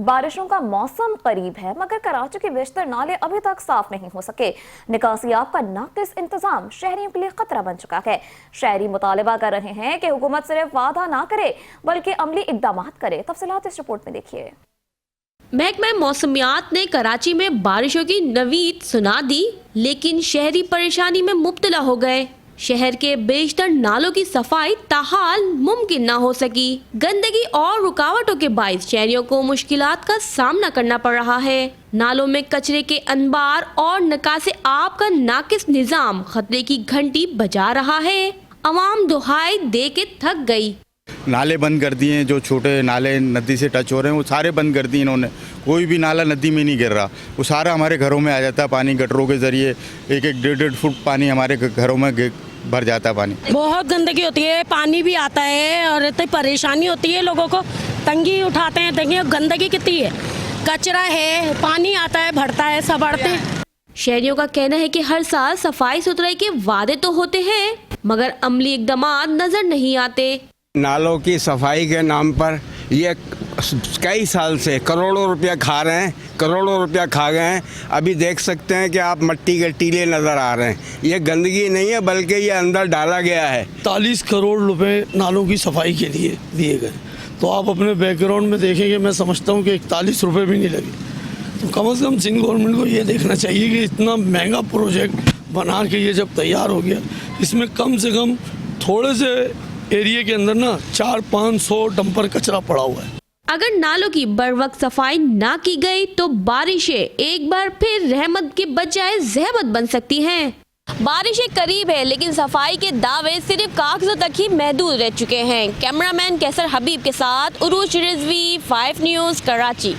बारिशों का मौसम करीब है, मगर कराची के बेशतर नाले अभी तक साफ नहीं हो सके। निकासियाब का नाकिस इंतजाम शहरियों के लिए खतरा बन चुका है। शहरी मुतालबा कर रहे हैं कि हुकूमत सिर्फ वादा ना करे बल्कि अमली इकदाम करे। तफसीलात इस रिपोर्ट में देखिए। महकमा मौसमियात ने कराची में बारिशों की नवीद सुना दी, लेकिन शहरी परेशानी में मुब्तला हो गए। शहर के बेशतर नालों की सफाई ताहाल मुमकिन ना हो सकी। गंदगी और रुकावटों के बाइस शहरियों को मुश्किलात का सामना करना पड़ रहा है। नालों में कचरे के अंबार और निकासे आब का नाकिस निजाम खतरे की घंटी बजा रहा है। अवाम दुहाई दे के थक गई। नाले बंद कर दिए हैं, जो छोटे नाले नदी से टच हो रहे हैं वो सारे बंद कर दिए इन्होंने। कोई भी नाला नदी में नहीं गिर रहा, वो सारा हमारे घरों में आ जाता है पानी। गटरों के जरिए 1-1, 1.5 फुट पानी हमारे घरों में भर जाता है। पानी बहुत गंदगी होती है, पानी भी आता है और इतनी परेशानी होती है, लोगों को तंगी उठाते हैं। देखिए गंदगी कितनी है, कचरा है, पानी आता है, भरता है, सब बढ़ते हैं। शहरियों का कहना है कि हर साल सफाई सुथराई के वादे तो होते हैं, मगर अमली इकदाम नजर नहीं आते। नालों की सफाई के नाम पर ये कई साल से करोड़ों रुपया खा रहे हैं, करोड़ों रुपया खा गए हैं। अभी देख सकते हैं कि आप मिट्टी के टीले नज़र आ रहे हैं। ये गंदगी नहीं है बल्कि ये अंदर डाला गया है। 40 करोड़ रुपए नालों की सफाई के लिए दिए गए, तो आप अपने बैकग्राउंड में देखेंगे, मैं समझता हूँ कि 41 रुपये भी नहीं लगे। तो कम से कम सिंध गवर्नमेंट को ये देखना चाहिए कि इतना महंगा प्रोजेक्ट बना के ये जब तैयार हो गया, इसमें कम से कम थोड़े से एरिया के अंदर ना 400-500 डंपर कचरा पड़ा हुआ है। अगर नालों की बर वक्त सफाई ना की गई तो बारिशें एक बार फिर रहमत के बजाय ज़हमत बन सकती हैं। बारिशें करीब है, लेकिन सफाई के दावे सिर्फ कागजों तक ही महदूद रह चुके हैं। कैमरामैन कैसर हबीब के साथ उरूज रिजवी, 5 न्यूज़, कराची।